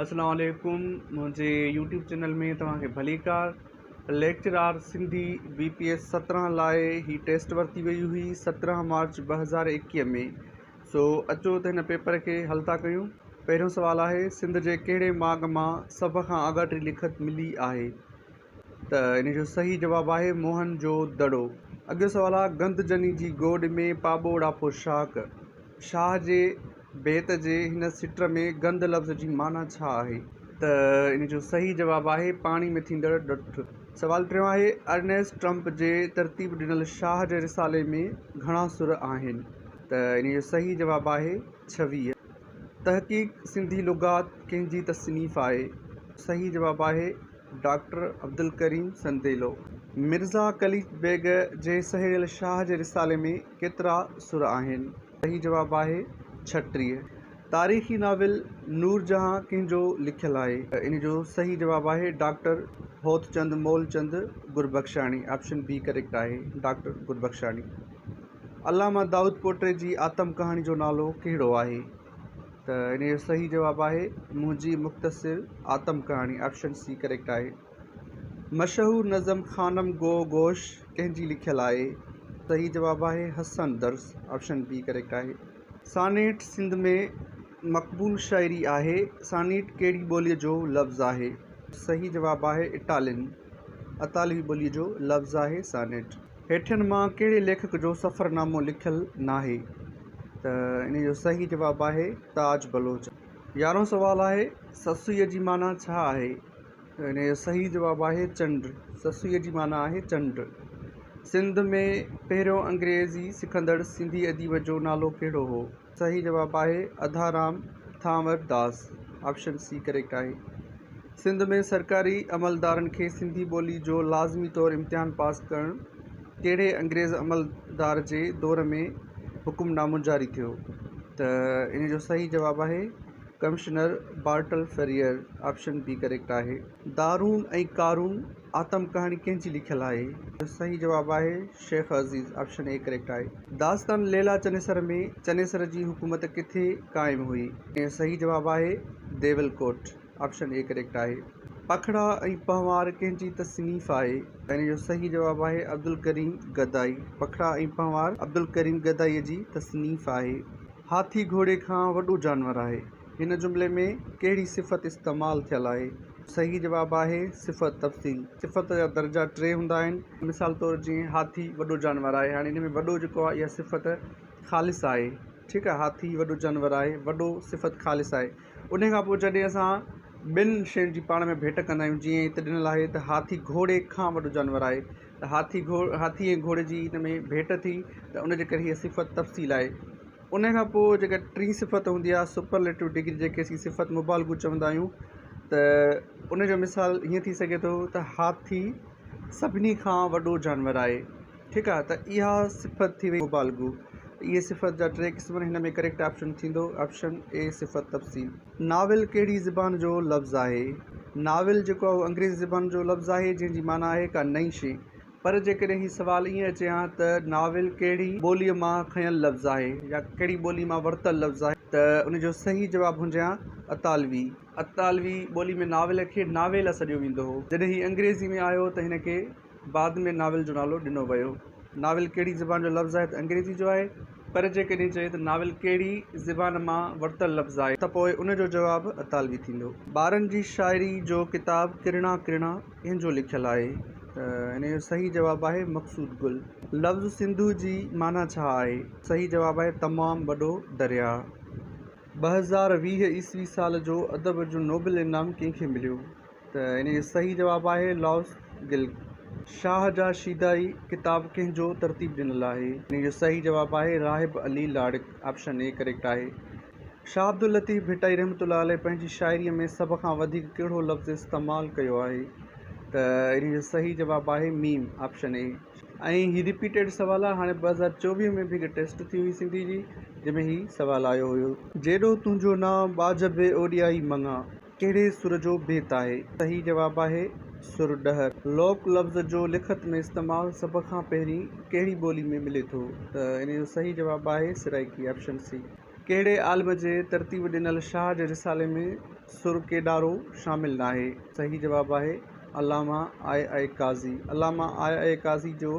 अस्सलाम वालेकुम। मुंहिंजे यूट्यूब चैनल में तव्हांखे भली कार। लेक्चरार सिंधी BPS 17 लाइ ही टेस्ट वरिती वई हुई 17 मार्च 2021 में। सो अचो त हिन पेपर खे हल था कयूं। पहिरियों सुवालु आहे, सिंध जे कहिड़े माॻ मां सभ खां आगाटी लिखत मिली आहे? त इन जो सही जवाबु आहे मोहन जो दड़ो। अॻियो सुवालु आहे, गंद जनी जी गोॾ में पाॿोड़ा पोशाक। शाह जे बेत जे हिन सिट में गंद लफ़्ज़ जी माना छा आहे? त इन जो सही जवाबु आहे पाणी में थींदड़ ॾुठ। सुवालु टियों आहे, अर्नेस्ट ट्रंप जे तरतीब ॾिनल शाह जे रिसाले में घणा सुर आहिनि? त इन जो सही जवाबु आहे 26। तहक़ीक़ सिंधी लुगात कंहिंजी तसनीफ़ आहे? सही जवाबु आहे डॉक्टर अब्दुल करीम संदेलो। मिर्ज़ा कलीच बेग जे सहेड़ियल शाह जे रिसाले में केतिरा सुर आहिनि? सही जवाबु आहे 36। तारीख़ी नाविल नूरजहां कंहिंजो लिखियलु आहे? इन जो सही जवाबु आहे doctor Hotchand Moolchand गुरबख्शाणी। Option B correct आहे, डॉक्टर गुरबख्शाणी। अल्लामा दाऊद पोटे जी आतम कहाणी जो नालो कहिड़ो आहे? त इन जो सही जवाबु आहे मुंहिंजी मुख़्तसिर आतम कहाणी। ऑप्शन सी करेक्ट आहे। मशहूर नज़म ख़ानम गो गोश कंहिंजी लिखियलु आहे? सही जवाबु आहे हसन दर्स। ऑप्शन बी करेक्ट आहे। सानेट सिंध में मक़बूल शाइरी आहे। सानेट कहिड़ी ॿोलीअ जो लफ़्ज़ आहे? सही जवाबु आहे इटालियन, अतालवी ॿोलीअ जो लफ़्ज़ आहे सानेट। हेठियनि मां कहिड़े लेखक जो सफ़रनामो लिखियलु नाहे? त इन जो सही जवाबु आहे ताज बलोच। 11हों सुवालु आहे, ससुईअ जी माना छा आहे? इन जो सही जवाबु आहे चंड। ससुईअ जी माना आहे चंड। सिंध में पहिरियों अंग्रेज़ी सिखंदड़ सिंधी अदीब जो नालो कहिड़ो हो? सही जवाबु आहे अधाराम थांवर दास। ऑप्शन सी करेक्ट आहे। सिंध में सरकारी अमलदारनि खे सिंधी ॿोली जो लाज़मी तौरु इम्तिहान पास करणु कहिड़े अंग्रेज़ अमलदार जे दौर में हुकुमनामो जारी थियो? त इन जो सही जवाबु आहे commissioner Bartle Frere. Option B correct आहे। दारून ऐं कारून आतम कहाणी कंहिंजी लिखियलु आहे? सही जवाबु आहे शेख अज़ीज़। ऑप्शन ए करेक्ट आहे। दास्तान लैला चनेसर में चनेसर जी हुकूमत किथे क़ाइमु हुई? सही जवाबु आहे देवलकोट। ऑप्शन ए करेक्ट आहे। पखड़ा ऐं पहवार कंहिंजी तसनीफ़ आहे? इन जो सही जवाबु आहे अब्दुल करीम गदाई। पखड़ा ऐं पहवार अब्दुल करीम गदाईअ जी तसनीफ़ आहे। हाथी घोड़े खां वॾो जानवर आहे। हिन जुमिले में कहिड़ी सिफ़त इस्तेमालु थियलु आहे? सही जवाबु आहे सिफ़त तफ़सील। सिफ़त जा दर्जा 3 हूंदा आहिनि। मिसाल तौरु जीअं हाथी वॾो जानवर आहे, हाणे हिन में वॾो जेको आहे इहा सिफ़त ख़ालिस आहे। ठीकु आहे, हाथी वॾो जानवर आहे, वॾो सिफ़त ख़ालिस आहे। उन खां पोइ जॾहिं असां ॿिनि शयुनि जी पाण में भेट कंदा आहियूं, जीअं हिते ॾिनल आहे त हाथी घोड़े खां वॾो जानवर आहे, त हाथी ऐं घोड़े जी हिन में भेट थी, त उनजे करे हीअ सिफ़त तफ़सील आहे। उन खां पोइ जेका टी सिफ़त हूंदी आहे सुपरलेटिव डिग्री, जेके असीं सिफ़त मुबालगू चवंदा आहियूं, त उनजो मिसाल हीअं थी सघे थो त हाथी सभिनी खां वॾो जानवर आहे। ठीकु आहे, त इहा सिफ़त थी वई मुबालगू। इहे सिफ़त जा 3 क़िस्म। हिन में करेक्ट ऑप्शन थींदो ऑप्शन ए सिफ़त तफ़सील। नाविल कहिड़ी ज़बान जो लफ़्ज़ आहे? नाविल जेको आहे उहो अंग्रेज़ी ज़बान जो लफ़्ज़ आहे, जंहिंजी माना आहे का नई शइ। पर जेकॾहिं हीउ सुवालु ईअं अचे हा त नाविल कहिड़ी ॿोलीअ मां खयल लफ़्ज़ आहे या कहिड़ी ॿोली मां वरितल लफ़्ज़ आहे, त उनजो सही जवाबु हुजे हा अतालवी। अतालवी ॿोली में नाविल खे नावेल सॾियो वेंदो हो। जॾहिं हीउ अंग्रेज़ी में आयो त हिन खे बाद में नाविल जो नालो ॾिनो वियो। नाविल कहिड़ी ज़बान जो लफ़्ज़ आहे? त अंग्रेज़ी जो आहे। पर जेकॾहिं चए त नाविल कहिड़ी ज़बान मां वरितल लफ़्ज़ आहे, त पोइ उनजो जवाबु अतालवी थींदो। ॿारनि जी शाइरी जो किताबु किरणा किरणा कंहिंजो लिखियलु आहे? त इन जो सही जवाबु आहे मक़सूद गुल। लफ़्ज़ सिंधू जी माना छा आहे? सही जवाबु आहे तमामु वॾो दरिया। 2020 ईस्वी साल जो अदब जो नोबल इनाम कंहिंखे मिलियो? त इन जो सही जवाबु आहे लॉस गिल। शाह जा शीदाई किताबु कंहिंजो तरतीब ॾिनल आहे? इन जो सही जवाबु आहे राहिब अली लाड़िक। ऑप्शन ए करेक्ट आहे। शाह अब्दुल लतीफ़ भिटाई रहमतुल्लाह अलैह पंहिंजी शाइरीअ में सभ खां वधीक कहिड़ो लफ़्ज़ इस्तेमालु कयो आहे? त इन जो सही जवाबु आहे मीम। Option A. ऐं हीउ रिपीटेड सुवालु आहे। हाणे 2024 में बि हिकु टेस्ट थी हुई सिंधी जी, जंहिंमें हीउ सुवालु आयो हुयो, जेॾो तुंहिंजो नाम बाजबे ओडियाई मङा कहिड़े सुर जो बेत आहे? सही जवाबु आहे सुर ॾहर। लोक लफ़्ज़ जो लिखत में इस्तेमालु सभ खां पहिरीं कहिड़ी ॿोली में मिले थो? त इन जो सही जवाबु आहे सराइकी। Option C. कहिड़े आलिम जे तरतीब ॾिनल शाह जे रिसाले में सुर केॾारो शामिल न आहे। सही जवाबु आहे अलामा आई काज़ी। अलामा आई काज़ी जो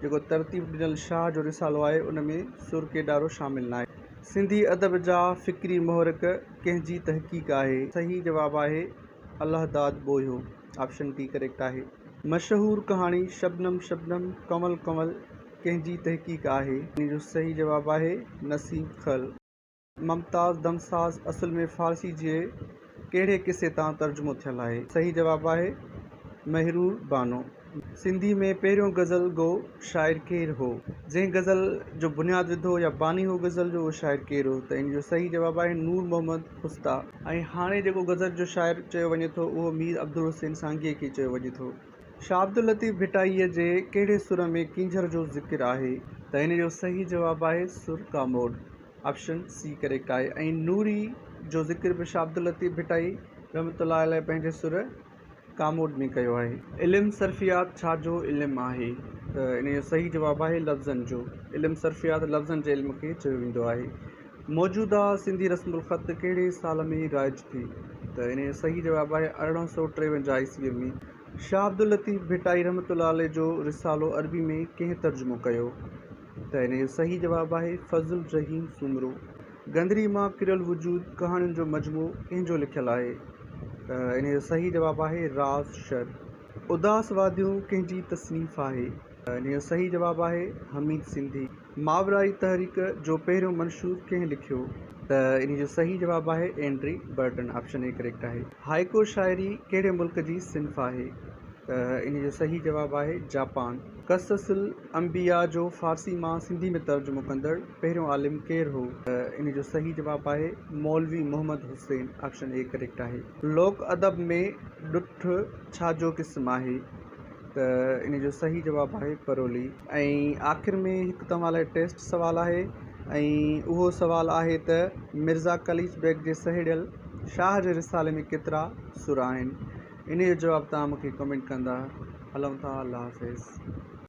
जेको तरतीब ॾिनल शाह जो रिसालो आहे उन में सुर केॾारो शामिल न आहे। सिंधी अदब जा फ़िक्री मुहरिक कंहिंजी तहक़ीक़ आहे। सही जवाबु आहे अल्लाहदाद ॿोयो। ऑप्शन डी करेक्ट आहे। मशहूर कहाणी शबनम शबनम कमल कमल कंहिंजी तहक़ीक़ आहे। इन जो सही जवाबु आहे नसीब खल। मुमताज़ दमसाज़ असुल में फ़ारसी जे कहिड़े किसे तां तर्जुमो थियल आहे। सही जवाबु आहे महरूर बानो। सिंधी में पहिरियों गज़ल गो शाइर केरु हो? जंहिं गज़ल जो बुनियादु विधो या बानी हो गज़ल जो उहो शाइर केरु हो? त इन जो सही जवाबु आहे नूर मोहम्मद हुस्ता। ऐं हाणे जेको गज़ल जो शाइर चयो वञे थो उहो मीर अब्दुल हुसैन सांघीअ खे चयो वञे थो। शाह अब्दुल लतीफ़ भिटाईअ जे कहिड़े सुर में किंजर जो ज़िक्र आहे? त इन जो सही जवाबु आहे सुर कामोड। ऑप्शन सी करेक्ट आहे। ऐं नूरी जो ज़िक्र बि शाह अब्दुल लतीफ़ भिटाई रहमतुल्लाह अलैह पंहिंजे सुर कामोड में कयो आहे। इल्मु सर्फ़ियात छा जो इल्मु आहे? त इन जो सही जवाबु आहे लफ़्ज़नि जो। इल्मु सर्फ़ियात लफ़्ज़नि जे इल्म खे चयो वेंदो आहे। मौजूदा सिंधी रस्मुल ख़त कहिड़े साल में राइज थी? त इन जो सही जवाबु आहे 1853 ईस्वीअ में। शाह अब्दुल लतीफ़ भिटाई रहमतुल्लाह अलैह जो रिसालो अरबी में कंहिं तर्जुमो कयो? त इन जो सही जवाबु आहे फ़ज़ुल रहीम सुमरो। गंदरी मां किरियल वजूद कहाणियुनि जो मजमू कंहिंजो लिखियलु आहे? त इन जो सही जवाबु आहे राज़ शर। उदास वादियूं कंहिंजी तसनीफ़ आहे? त इन जो सही जवाबु आहे हमीद सिंधी। मावराई तहरीक जो पहिरियों मंशूर कंहिं लिखियो? त इन जो सही जवाबु आहे Andrew Burton. Option A correct आहे। हाइको शाइरी कहिड़े मुल्क जी सिन्फ़ आहे? त इन जो सही जवाबु आहे जापान। क़ससुल अंबिया जो फ़ारसी मां सिंधी में तर्जुमो कंदड़ पहिरियों आलिम केरु हो? त इन जो सही जवाबु आहे Maulvi Mohammad Hussain. Option A correct आहे। लोक अदब में ॾुठ छा जो क़िस्म आहे? त इन जो सही जवाबु आहे परोली। ऐं आख़िर में हिकु तव्हां लाइ टेस्ट सुवालु आहे ऐं उहो सुवालु आहे त मिर्ज़ा कलीच बेग जे सहेड़ियल शाह जे रिसाले में केतिरा सुर आहिनि? इन जो जवाबु तव्हां मूंखे कमेंट कंदा। हलूं था, अल्लाह हाफ़िज़।